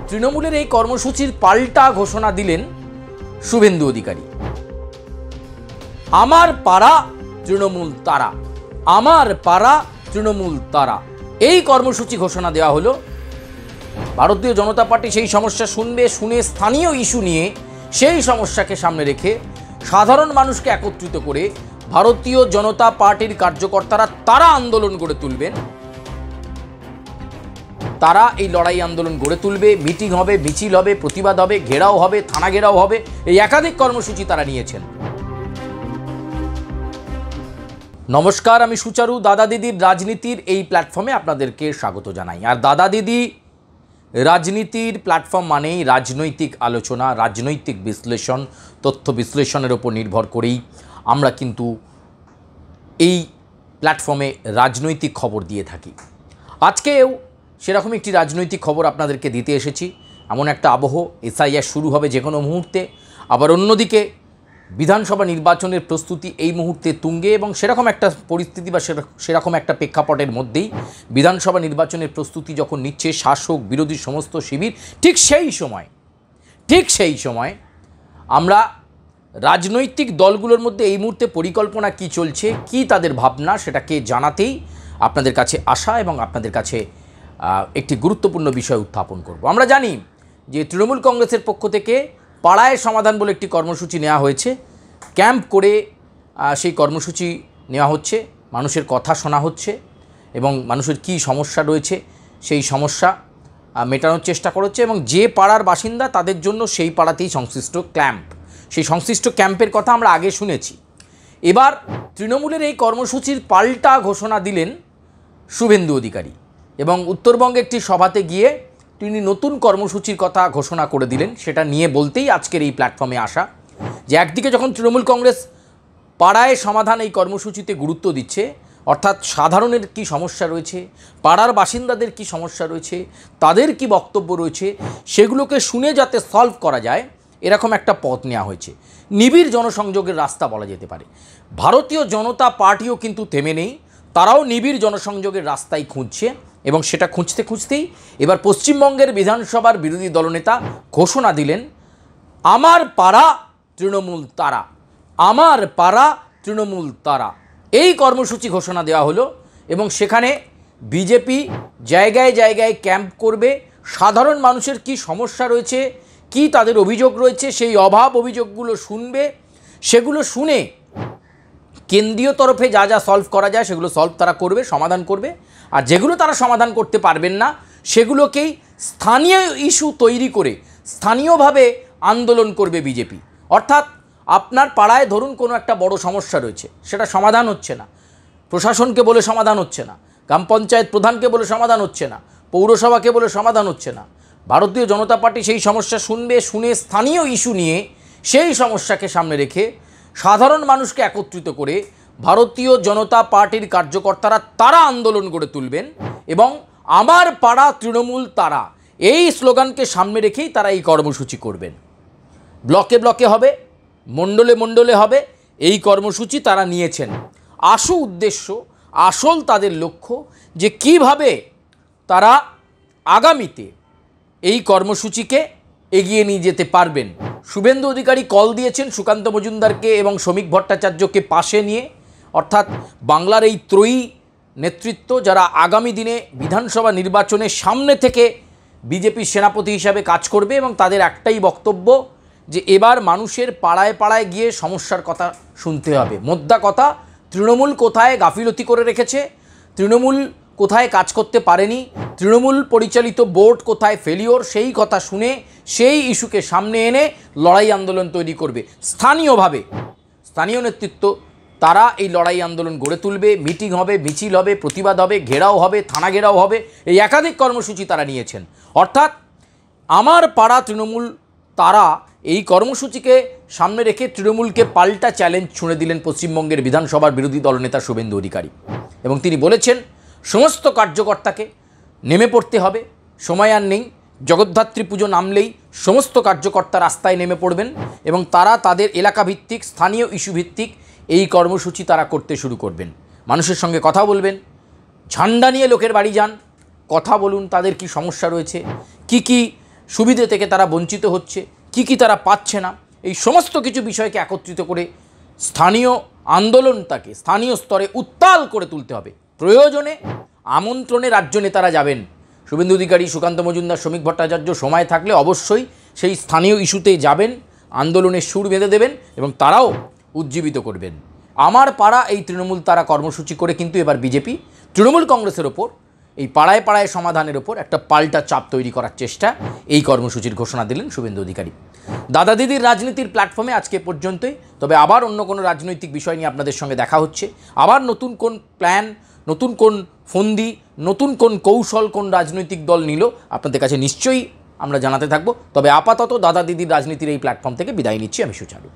তৃণমূলের এই কর্মসূচির পাল্টা ঘোষণা দিলেন শুভেন্দু অধিকারী। আমার পাড়া তৃণমূল তারা, আমার পাড়া তৃণমূল তারা, এই কর্মসূচি ঘোষণা দেওয়া হলো। ভারতীয় জনতা পার্টি সেই সমস্যা শুনবে, শুনে স্থানীয় ইস্যু নিয়ে সেই সমস্যাকে সামনে রেখে সাধারণ মানুষকে একত্রিত করে ভারতীয় জনতা পার্টির কার্যকর্তারা তারা আন্দোলন গড়ে তুলবেন। তারা এই লড়াই আন্দোলন গড়ে তুলবে, মিটিং হবে, মিছিল হবে, প্রতিবাদ হবে, ঘেরাও হবে, থানা ঘেরাও হবে, এই একাধিক কর্মসূচি তারা নিয়েছেন। নমস্কার, আমি সুচারু। দাদা দিদির রাজনীতির এই প্ল্যাটফর্মে আপনাদেরকে স্বাগত জানাই। আর দাদা দিদি রাজনীতির প্ল্যাটফর্ম মানেই রাজনৈতিক আলোচনা, রাজনৈতিক বিশ্লেষণ, তথ্য বিশ্লেষণের ওপর নির্ভর করেই আমরা কিন্তু এই প্ল্যাটফর্মে রাজনৈতিক খবর দিয়ে থাকি। আজকেও সেরকম একটি রাজনৈতিক খবর আপনাদেরকে দিতে এসেছি। এমন একটা আবহ, এসআইআর শুরু হবে যে কোনো মুহূর্তে, আবার অন্যদিকে বিধানসভা নির্বাচনের প্রস্তুতি এই মুহূর্তে তুঙ্গে, এবং সেরকম একটা পরিস্থিতি বা সেরকম একটা প্রেক্ষাপটের মধ্যেই বিধানসভা নির্বাচনের প্রস্তুতি যখন নিচ্ছে শাসক বিরোধী সমস্ত শিবির, ঠিক সেই সময় আমরা রাজনৈতিক দলগুলোর মধ্যে এই মুহূর্তে পরিকল্পনা কি চলছে, কি তাদের ভাবনা, সেটাকে জানাতেই আপনাদের কাছে আসা এবং আপনাদের কাছে একটি গুরুত্বপূর্ণ বিষয় উত্থাপন করব। আমরা জানি যে তৃণমূল কংগ্রেসের পক্ষ থেকে পাড়ায় সমাধান বলে একটি কর্মসূচি নেওয়া হয়েছে। ক্যাম্প করে সেই কর্মসূচি নেওয়া হচ্ছে, মানুষের কথা শোনা হচ্ছে এবং মানুষের কি সমস্যা রয়েছে সেই সমস্যা মেটানোর চেষ্টা করা হচ্ছে, এবং যে পাড়ার বাসিন্দা তাদের জন্য সেই পাড়াতেই সংশ্লিষ্ট ক্যাম্প, সেই সংশ্লিষ্ট ক্যাম্পের কথা আমরা আগে শুনেছি। এবার তৃণমূলের এই কর্মসূচির পাল্টা ঘোষণা দিলেন শুভেন্দু অধিকারী, এবং উত্তরবঙ্গে একটি সভাতে গিয়ে তিনি নতুন কর্মসূচির কথা ঘোষণা করে দিলেন। সেটা নিয়ে বলতেই আজকের এই প্ল্যাটফর্মে আসা, যে একদিকে যখন তৃণমূল কংগ্রেস পাড়ায় সমাধান এই কর্মসূচিতে গুরুত্ব দিচ্ছে, অর্থাৎ সাধারণের কি সমস্যা রয়েছে, পাড়ার বাসিন্দাদের কি সমস্যা রয়েছে, তাদের কি বক্তব্য রয়েছে, সেগুলোকে শুনে যাতে সলভ করা যায় এরকম একটা পথ নেওয়া হয়েছে। নিবিড় জনসংযোগের রাস্তা বলা যেতে পারে। ভারতীয় জনতা পার্টিও কিন্তু থেমে নেই, তারাও নিবিড় জনসংযোগের রাস্তায় খুঁজছে, এবং সেটা খুঁজতেই এবার পশ্চিমবঙ্গের বিধানসভার বিরোধী দলনেতা ঘোষণা দিলেন, আমার পাড়া তৃণমূল তারা, আমার পাড়া তৃণমূল তারা, এই কর্মসূচি ঘোষণা দেওয়া হলো। এবং সেখানে বিজেপি জায়গায় জায়গায় ক্যাম্প করবে, সাধারণ মানুষের কি সমস্যা রয়েছে, কি তাদের অভিযোগ রয়েছে, সেই অভাব অভিযোগগুলো শুনবে, সেগুলো শুনে কেন্দ্রীয় তরফে যা যা সলভ করা যায় সেগুলো সলভ তারা করবে, সমাধান করবে। আর যেগুলো তারা সমাধান করতে পারবেন না সেগুলোকেই স্থানীয় ইস্যু তৈরি করে স্থানীয়ভাবে আন্দোলন করবে বিজেপি। অর্থাৎ আপনার পাড়ায় ধরুন কোনো একটা বড় সমস্যা রয়েছে, সেটা সমাধান হচ্ছে না, প্রশাসনকে বলে সমাধান হচ্ছে না, গ্রাম পঞ্চায়েত প্রধানকে বলে সমাধান হচ্ছে না, পৌরসভাকে বলে সমাধান হচ্ছে না। ভারতীয় জনতা পার্টি সেই সমস্যা শুনবে, শুনে স্থানীয় ইস্যু নিয়ে সেই সমস্যাকে সামনে রেখে সাধারণ মানুষকে একত্রিত করে ভারতীয় জনতা পার্টির কার্যকর্তারা তারা আন্দোলন গড়ে তুলবেন, এবং আমার পাড়া তৃণমূল তারা, এই স্লোগানকে সামনে রেখেই তারা এই কর্মসূচি করবেন। ব্লকে ব্লকে হবে, মণ্ডলে মণ্ডলে হবে, এই কর্মসূচি তারা নিয়েছেন। আসল তাদের লক্ষ্য যে কিভাবে তারা আগামীতে এই কর্মসূচিকে এগিয়ে নিয়ে যেতে পারবেন। শুভেন্দু অধিকারী কল দিয়েছেন সুকান্ত মজুমদারকে এবং শ্রমিক ভট্টাচার্যকে পাশে নিয়ে, অর্থাৎ বাংলার এই ত্রয়ী নেতৃত্ব যারা আগামী দিনে বিধানসভা নির্বাচনের সামনে থেকে বিজেপির সেনাপতি হিসাবে কাজ করবে, এবং তাদের একটাই বক্তব্য যে এবার মানুষের পাড়ায় পাড়ায় গিয়ে সমস্যার কথা শুনতে হবে। মোদ্দা কথা, তৃণমূল কোথায় গাফিলতি করে রেখেছে, তৃণমূল কোথায় কাজ করতে পারেনি, তৃণমূল পরিচালিত বোর্ড কোথায় ফেলিওর, সেই কথা শুনে সেই ইস্যুকে সামনে এনে লড়াই আন্দোলন তৈরি করবে স্থানীয়ভাবে। স্থানীয় নেতৃত্ব তারা এই লড়াই আন্দোলন গড়ে তুলবে, মিটিং হবে, মিছিল হবে, প্রতিবাদ হবে, ঘেরাও হবে, থানা ঘেরাও হবে, এই একাধিক কর্মসূচি তারা নিয়েছেন। অর্থাৎ আমার পাড়া তৃণমূল তারা, এই কর্মসূচিকে সামনে রেখে তৃণমূলকে পাল্টা চ্যালেঞ্জ ছুঁড়ে দিলেন পশ্চিমবঙ্গের বিধানসভার বিরোধী দলনেতা শুভেন্দু অধিকারী, এবং তিনি বলেছেন সমস্ত কার্যকর্তাকে নেমে পড়তে হবে, সময় আর নেই। জগদ্ধাত্রী পুজো নামলেই সমস্ত কার্যকর্তা রাস্তায় নেমে পড়বেন, এবং তারা তাদের এলাকা ভিত্তিক, স্থানীয় ইস্যু ভিত্তিক এই কর্মসূচি তারা করতে শুরু করবেন। মানুষের সঙ্গে কথা বলবেন, ঝান্ডা নিয়ে লোকের বাড়ি যান, কথা বলুন, তাদের কি সমস্যা রয়েছে, কি সুবিধে থেকে তারা বঞ্চিত হচ্ছে, কি তারা পাচ্ছে না, এই সমস্ত কিছু বিষয়কে একত্রিত করে স্থানীয় আন্দোলনটাকে স্থানীয় স্তরে উত্তাল করে তুলতে হবে। প্রয়োজনে আমন্ত্রণে রাজ্য নেতারা যাবেন, শুভেন্দু অধিকারী, সুকান্ত মজুমদার, শ্রমিক ভট্টাচার্য সময় থাকলে অবশ্যই সেই স্থানীয় ইস্যুতে যাবেন, আন্দোলনের সুর বেঁধে দেবেন এবং তারাও উজ্জীবিত করবেন। আমার পাড়া এই তৃণমূল তারা কর্মসূচি করে কিন্তু এবার বিজেপি তৃণমূল কংগ্রেসের ওপর এই পাড়ায় পাড়ায় সমাধানের ওপর একটা পাল্টা চাপ তৈরি করার চেষ্টা, এই কর্মসূচির ঘোষণা দিলেন শুভেন্দু অধিকারী। দাদা দিদির রাজনীতির প্ল্যাটফর্মে আজকে পর্যন্তই। তবে আবার অন্য কোনো রাজনৈতিক বিষয় নিয়ে আপনাদের সঙ্গে দেখা হচ্ছে, আবার নতুন কোন প্ল্যান, নতুন কোন ফন্দি, নতুন কোন কৌশল কোন রাজনৈতিক দল নিল আপনাদের কাছে নিশ্চয়ই আমরা জানাতে থাকবো। তবে আপাতত দাদা দিদির রাজনীতির এই প্ল্যাটফর্ম থেকে বিদায় নিচ্ছি আমি সুচারু।